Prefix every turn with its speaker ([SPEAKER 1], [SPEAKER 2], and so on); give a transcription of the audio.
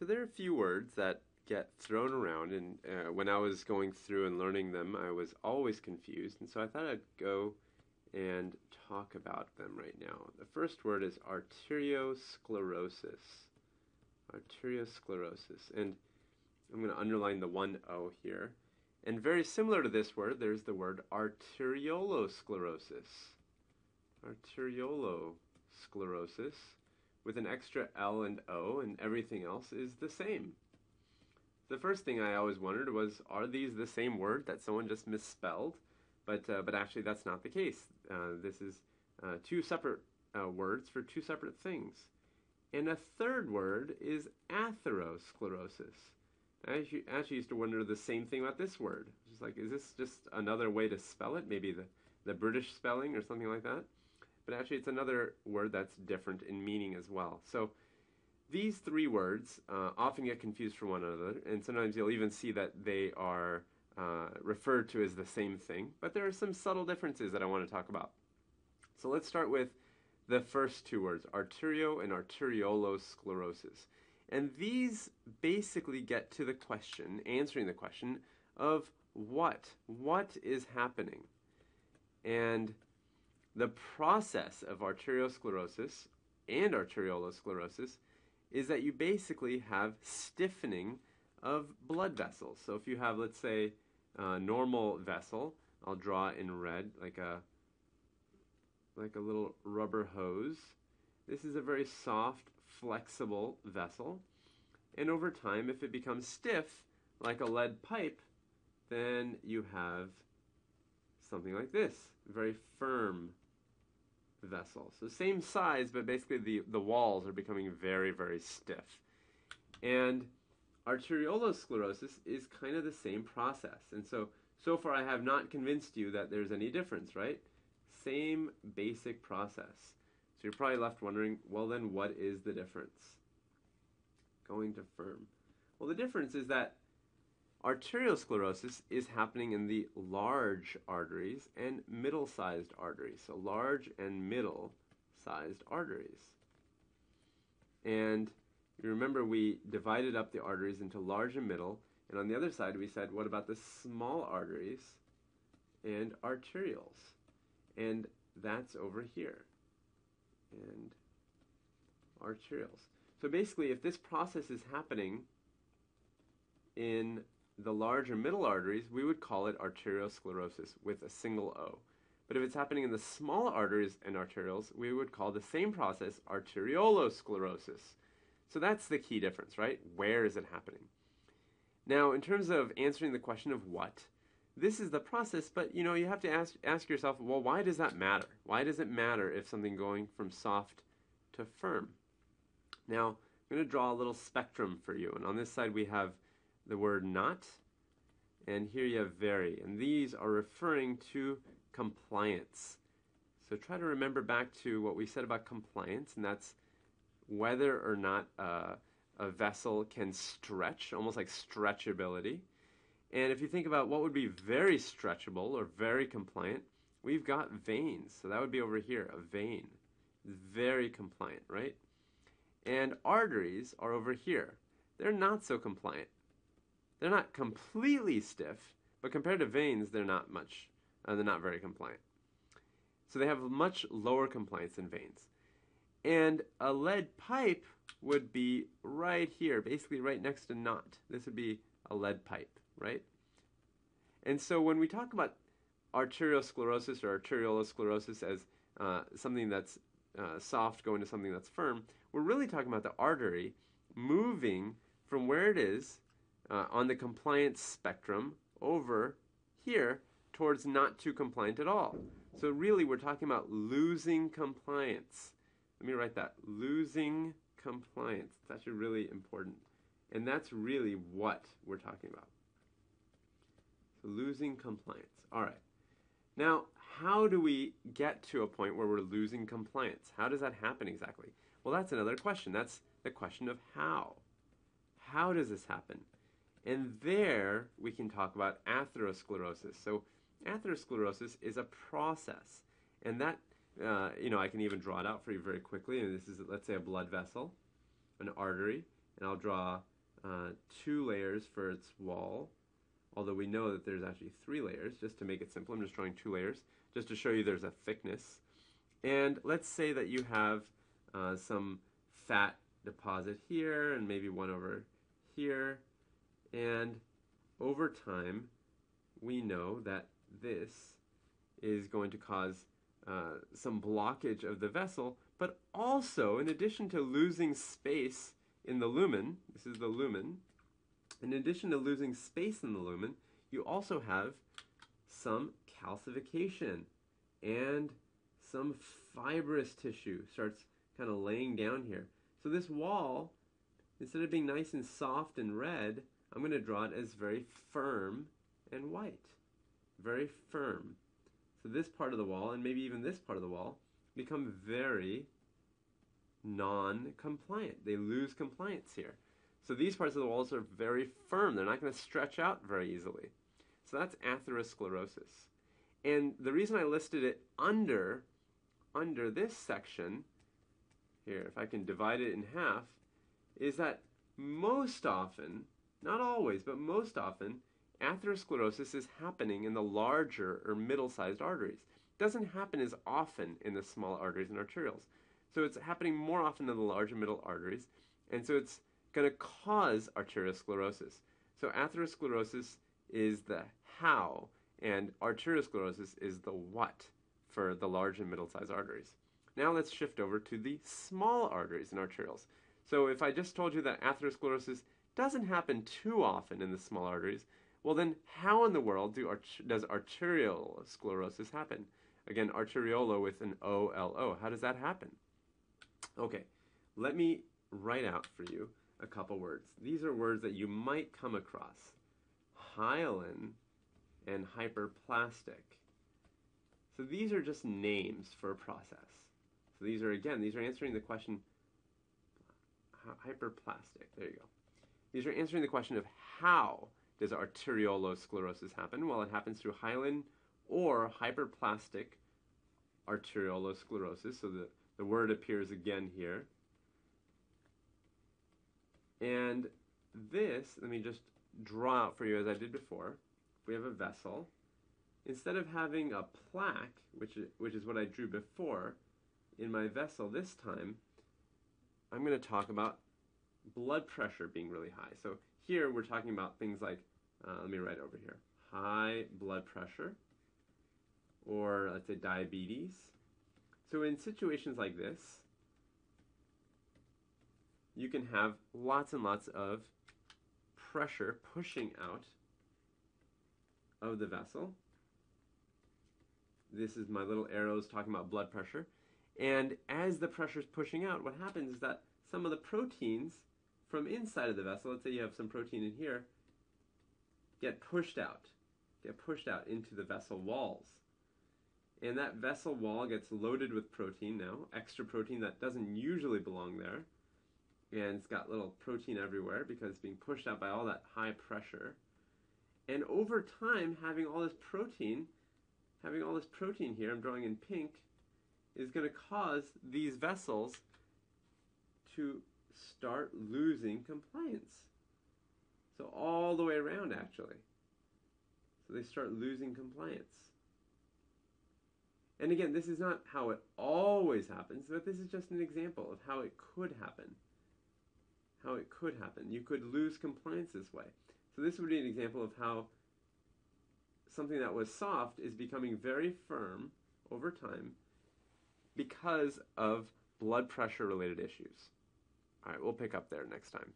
[SPEAKER 1] So there are a few words that get thrown around, and when I was going through and learning them, I was always confused, and so I thought I'd go and talk about them right now. The first word is arteriosclerosis. Arteriosclerosis. And I'm going to underline the one O here. And very similar to this word, there's the word arteriolosclerosis. Arteriolosclerosis with an extra L and O, and everything else is the same. The first thing I always wondered was, are these the same word that someone just misspelled? But actually that's not the case. This is two separate words for two separate things. And a third word is atherosclerosis. I actually used to wonder the same thing about this word. Just like, is this just another way to spell it? Maybe the British spelling or something like that? But actually it's another word that's different in meaning as well. So these three words often get confused from one another, and sometimes you'll even see that they are referred to as the same thing, but there are some subtle differences that I want to talk about. So let's start with the first two words, arterio and arteriolosclerosis. And these basically get to the question, answering the question of what is happening. And the process of arteriosclerosis and arteriolosclerosis is that you basically have stiffening of blood vessels. So if you have, let's say, a normal vessel, I'll draw in red like a little rubber hose. This is a very soft, flexible vessel. And over time, if it becomes stiff, like a lead pipe, then you have something like this, a very firm vessel. So same size, but basically the walls are becoming very, very stiff. And arteriolosclerosis is kind of the same process. And so far I have not convinced you that there's any difference, right? Same basic process. So you're probably left wondering, well then what is the difference? Going to firm. Well, the difference is that arteriosclerosis is happening in the large arteries and middle-sized arteries. So large and middle-sized arteries. And you remember we divided up the arteries into large and middle, and on the other side we said, what about the small arteries and arterioles? And that's over here. And arterioles. So basically, if this process is happening in the large or middle arteries, we would call it arteriosclerosis with a single O. But if it's happening in the small arteries and arterioles, we would call the same process arteriolosclerosis. So that's the key difference, right? Where is it happening? Now, in terms of answering the question of what, this is the process, but you have to ask yourself, well, why does that matter? Why does it matter if something going from soft to firm? Now, I'm going to draw a little spectrum for you, and on this side we have the word not, and here you have very, and these are referring to compliance. So try to remember back to what we said about compliance, and that's whether or not a vessel can stretch, almost like stretchability. And if you think about what would be very stretchable or very compliant, we've got veins. So that would be over here, a vein. Very compliant, right? And arteries are over here. They're not so compliant. They're not completely stiff, but compared to veins, they're not very compliant. So they have much lower compliance than veins. And a lead pipe would be right here, basically right next to not. This would be a lead pipe, right? And so when we talk about arteriosclerosis or arteriolosclerosis as something that's soft going to something that's firm, we're really talking about the artery moving from where it is on the compliance spectrum over here towards not too compliant at all. So really we're talking about losing compliance. Let me write that. Losing compliance. It's actually really important. And that's really what we're talking about. So losing compliance. All right. Now, how do we get to a point where we're losing compliance? How does that happen exactly? Well, that's another question. That's the question of how. How does this happen? And there we can talk about atherosclerosis. So atherosclerosis is a process. And that, I can even draw it out for you very quickly. And this is, let's say, a blood vessel, an artery. And I'll draw 2 layers for its wall, although we know that there's actually 3 layers. Just to make it simple, I'm just drawing 2 layers, just to show you there's a thickness. And let's say that you have some fat deposit here, and maybe one over here, and over time, we know that this is going to cause some blockage of the vessel, but also, in addition to losing space in the lumen, this is the lumen, in addition to losing space in the lumen, you also have some calcification, and some fibrous tissue starts kind of laying down here. So this wall, instead of being nice and soft and red, I'm going to draw it as very firm and white. Very firm. So this part of the wall, and maybe even this part of the wall, become very non-compliant. They lose compliance here. So these parts of the walls are very firm. They're not going to stretch out very easily. So that's atherosclerosis. And the reason I listed it under this section, here, if I can divide it in half, is that most often, not always, but most often, atherosclerosis is happening in the larger or middle-sized arteries. It doesn't happen as often in the small arteries and arterioles. So it's happening more often in the large and middle arteries, and so it's going to cause arteriosclerosis. So atherosclerosis is the how, and arteriosclerosis is the what for the large and middle-sized arteries. Now let's shift over to the small arteries and arterioles. So if I just told you that atherosclerosis doesn't happen too often in the small arteries, well then how in the world does arteriolosclerosis happen? Again, arteriolo with an O-L-O. How does that happen? Okay, let me write out for you a couple words. These are words that you might come across. Hyaline and hyperplastic. So these are just names for a process. So these are answering the question, hyperplastic, there you go. These are answering the question of how does arteriolosclerosis happen? Well, it happens through hyaline or hyperplastic arteriolosclerosis. So the word appears again here. And this, let me just draw out for you as I did before. We have a vessel. Instead of having a plaque, which is what I drew before, in my vessel this time, I'm going to talk about blood pressure being really high. So here we're talking about things like, let me write over here, high blood pressure, or let's say diabetes. So in situations like this, you can have lots and lots of pressure pushing out of the vessel. This is my little arrows talking about blood pressure. And as the pressure is pushing out, what happens is that some of the proteins from inside of the vessel, let's say you have some protein in here, get pushed out into the vessel walls. And that vessel wall gets loaded with protein now, extra protein that doesn't usually belong there. And it's got little protein everywhere because it's being pushed out by all that high pressure. And over time, having all this protein here, I'm drawing in pink, is going to cause these vessels to start losing compliance. So all the way around, actually. So they start losing compliance. And again, this is not how it always happens, but this is just an example of how it could happen. How it could happen. You could lose compliance this way. So this would be an example of how something that was soft is becoming very firm over time because of blood pressure related issues. All right, we'll pick up there next time.